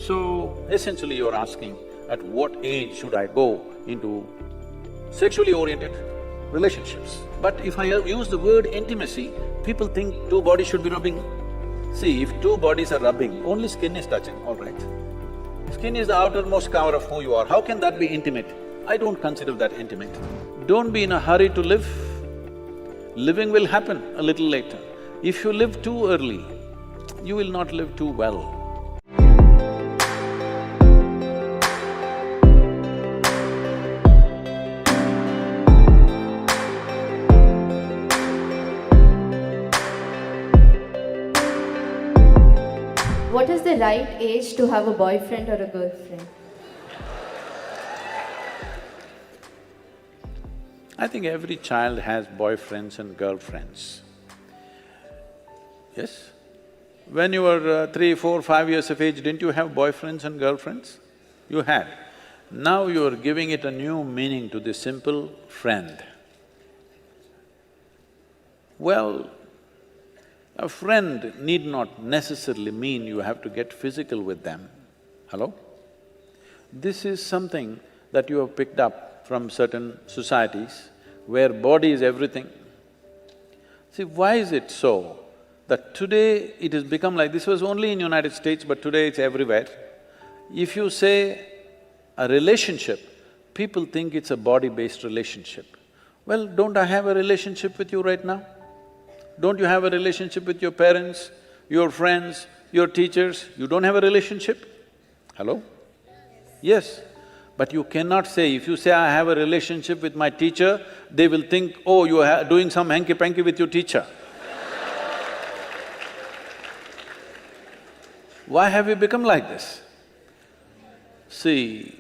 So, essentially you're asking, at what age should I go into sexually oriented relationships? But if I use the word intimacy, people think two bodies should be rubbing. See, if two bodies are rubbing, only skin is touching, all right. Skin is the outermost cover of who you are, how can that be intimate? I don't consider that intimate. Don't be in a hurry to live. Living will happen a little later. If you live too early, you will not live too well. What is the right age to have a boyfriend or a girlfriend? I think every child has boyfriends and girlfriends. Yes? When you were 3, 4, 5 years of age, didn't you have boyfriends and girlfriends? You had. Now you are giving it a new meaning to the simple friend. Well, a friend need not necessarily mean you have to get physical with them. Hello? This is something that you have picked up from certain societies where body is everything. See, why is it so that today it has become like… this was only in United States, but today it's everywhere. If you say a relationship, people think it's a body-based relationship. Well, don't I have a relationship with you right now? Don't you have a relationship with your parents, your friends, your teachers? You don't have a relationship? Hello? Yes. But you cannot say, if you say, I have a relationship with my teacher, they will think, oh, you are doing some hanky-panky with your teacher. Why have you become like this? See,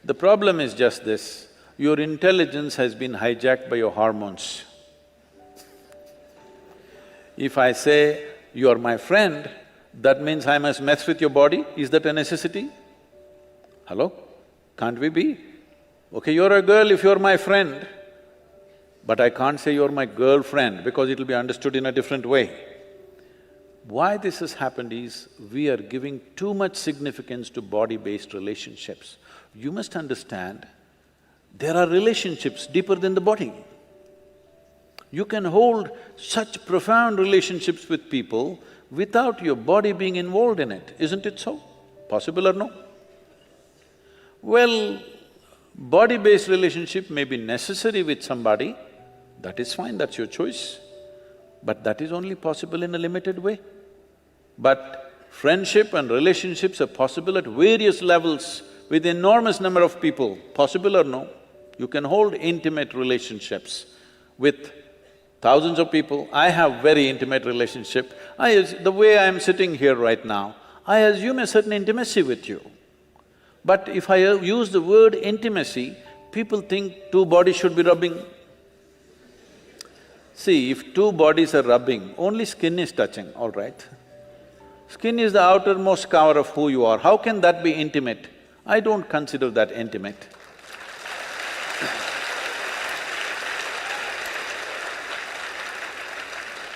the problem is just this, your intelligence has been hijacked by your hormones. If I say, you're my friend, that means I must mess with your body, is that a necessity? Hello? Can't we be? Okay, you're a girl if you're my friend, but I can't say you're my girlfriend because it'll be understood in a different way. Why this has happened is, we are giving too much significance to body-based relationships. You must understand, there are relationships deeper than the body. You can hold such profound relationships with people without your body being involved in it, isn't it so? Possible or no? Well, body-based relationship may be necessary with somebody, that is fine, that's your choice. But that is only possible in a limited way. But friendship and relationships are possible at various levels with enormous number of people, possible or no? You can hold intimate relationships with thousands of people. I have very intimate relationship. The way I'm sitting here right now, I assume a certain intimacy with you. But if I use the word intimacy, people think two bodies should be rubbing. See, if two bodies are rubbing, only skin is touching, all right. Skin is the outermost cover of who you are, how can that be intimate? I don't consider that intimate.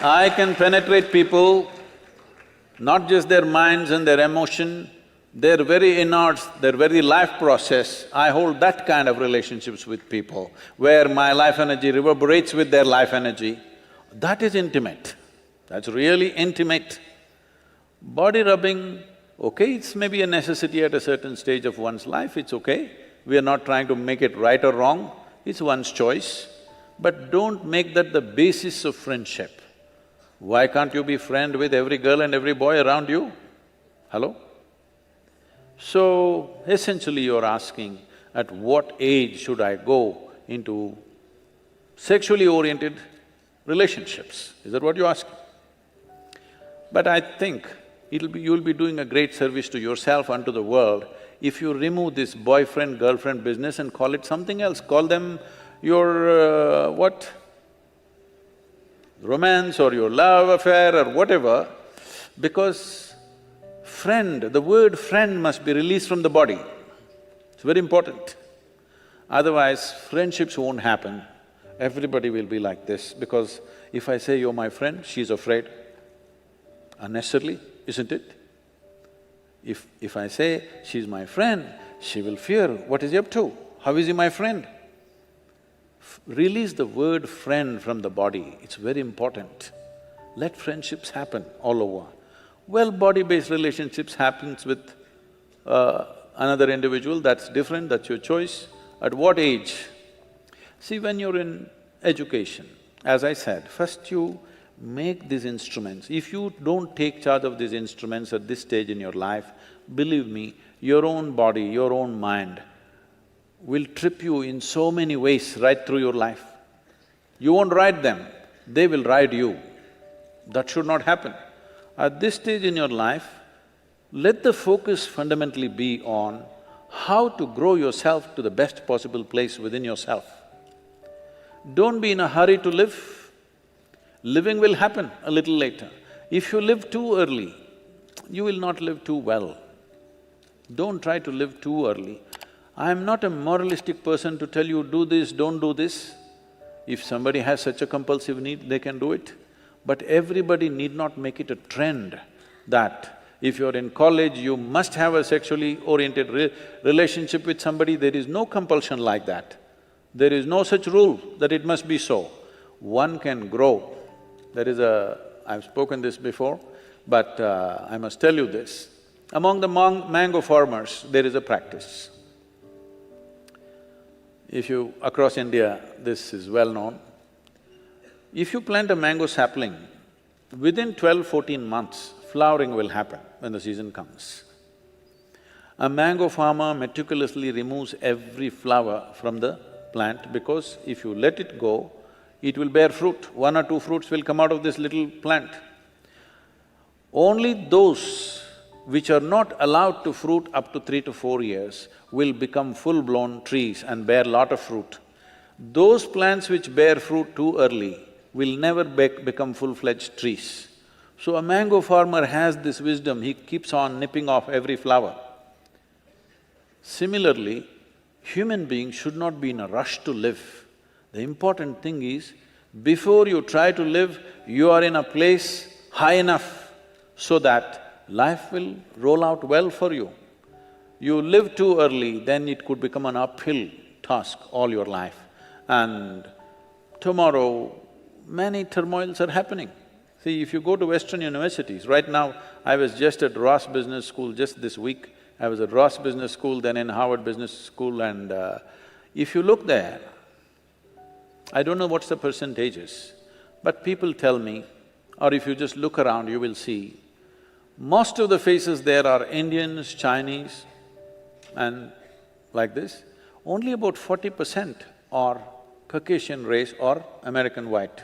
I can penetrate people, not just their minds and their emotion, their very innards, their very life process. I hold that kind of relationships with people, where my life energy reverberates with their life energy. That is intimate, that's really intimate. Body rubbing, okay, it's maybe a necessity at a certain stage of one's life, it's okay. We are not trying to make it right or wrong, it's one's choice. But don't make that the basis of friendship. Why can't you be friend with every girl and every boy around you? Hello? So, essentially you're asking, at what age should I go into sexually oriented relationships? Is that what you're asking? But I think you'll be doing a great service to yourself and to the world if you remove this boyfriend-girlfriend business and call it something else. Call them your what? Romance or your love affair or whatever, because friend, the word friend must be released from the body. It's very important. Otherwise, friendships won't happen. Everybody will be like this, because if I say, you're my friend, she's afraid. Unnecessarily, isn't it? If I say, she's my friend, she will fear, what is he up to? How is he my friend? Release the word friend from the body, it's very important. Let friendships happen all over. Well, body-based relationships happens with another individual, that's different, that's your choice. At what age? See, when you're in education, as I said, first you make these instruments. If you don't take charge of these instruments at this stage in your life, believe me, your own body, your own mind will trip you in so many ways right through your life. You won't ride them, they will ride you. That should not happen. At this stage in your life, let the focus fundamentally be on how to grow yourself to the best possible place within yourself. Don't be in a hurry to live. Living will happen a little later. If you live too early, you will not live too well. Don't try to live too early. I am not a moralistic person to tell you, do this, don't do this. If somebody has such a compulsive need, they can do it. But everybody need not make it a trend that if you're in college, you must have a sexually oriented relationship with somebody. There is no compulsion like that. There is no such rule that it must be so. One can grow. There is a… I've spoken this before, but I must tell you this. Among the mango farmers, there is a practice. If you… across India, this is well known. If you plant a mango sapling, within 12–14 months, flowering will happen when the season comes. A mango farmer meticulously removes every flower from the plant because if you let it go, it will bear fruit. 1 or 2 fruits will come out of this little plant. Only those which are not allowed to fruit up to 3 to 4 years will become full-blown trees and bear lot of fruit. Those plants which bear fruit too early will never become full-fledged trees. So a mango farmer has this wisdom, he keeps on nipping off every flower. Similarly, human beings should not be in a rush to live. The important thing is, before you try to live, you are in a place high enough so that life will roll out well for you. You live too early, then it could become an uphill task all your life. And tomorrow, many turmoils are happening. See, if you go to Western universities, right now, I was just at Ross Business School just this week. I was at Ross Business School, then in Harvard Business School, and if you look there, I don't know what's the percentages, but people tell me, or if you just look around, you will see, most of the faces there are Indians, Chinese, and like this. Only about 40% are Caucasian race or American white,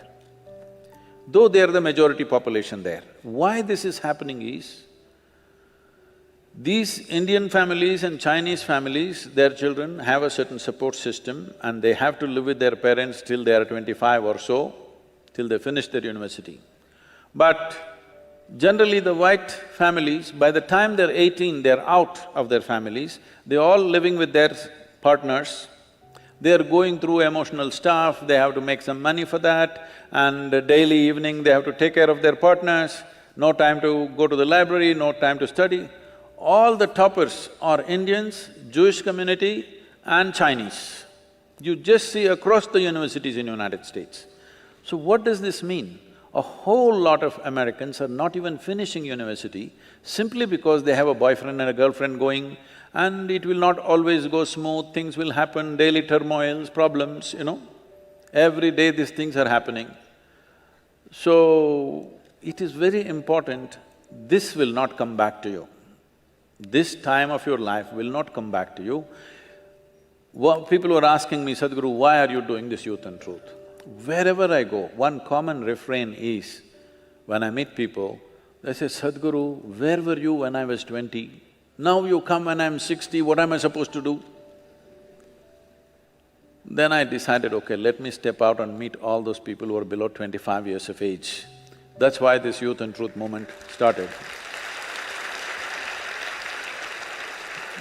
though they are the majority population there. Why this is happening is, these Indian families and Chinese families, their children have a certain support system and they have to live with their parents till they are 25 or so, till they finish their university. But generally the white families, by the time they're 18, they're out of their families, they're all living with their partners, they're going through emotional stuff, they have to make some money for that, and daily evening they have to take care of their partners, no time to go to the library, no time to study. All the toppers are Indians, Jewish community and Chinese. You just see across the universities in United States. So what does this mean? A whole lot of Americans are not even finishing university simply because they have a boyfriend and a girlfriend going, and it will not always go smooth, things will happen, daily turmoils, problems, you know. Every day these things are happening. So, it is very important, this will not come back to you. This time of your life will not come back to you. People were asking me, Sadhguru, why are you doing this Youth and Truth? Wherever I go, one common refrain is, when I meet people, they say, Sadhguru, where were you when I was 20? Now you come when I'm 60, what am I supposed to do? Then I decided, okay, let me step out and meet all those people who are below 25 years of age. That's why this Youth and Truth movement started.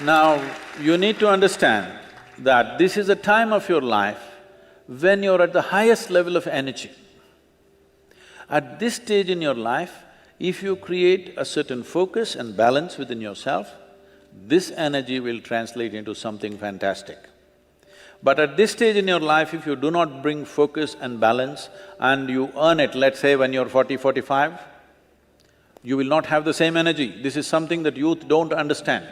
Now, you need to understand that this is a time of your life when you're at the highest level of energy. At this stage in your life, If you create a certain focus and balance within yourself, this energy will translate into something fantastic. But at this stage in your life, if you do not bring focus and balance and you earn it, let's say when you're 40, 45, you will not have the same energy. This is something that youth don't understand,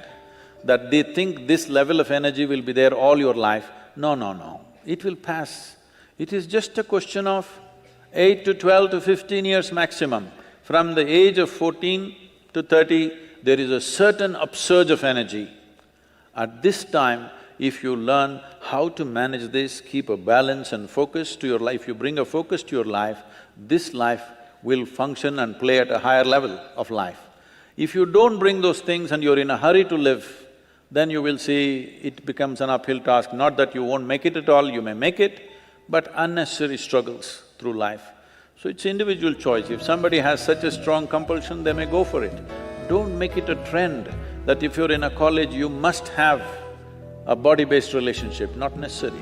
that they think this level of energy will be there all your life. No, no, no, it will pass. It is just a question of 8 to 12 to 15 years maximum. From the age of 14 to 30, there is a certain upsurge of energy. At this time, if you learn how to manage this, keep a balance and focus to your life, you bring a focus to your life, this life will function and play at a higher level of life. If you don't bring those things and you're in a hurry to live, then you will see it becomes an uphill task. Not that you won't make it at all, you may make it, but unnecessary struggles through life. So it's individual choice. If somebody has such a strong compulsion, they may go for it. Don't make it a trend that if you're in a college, you must have a body-based relationship, not necessary.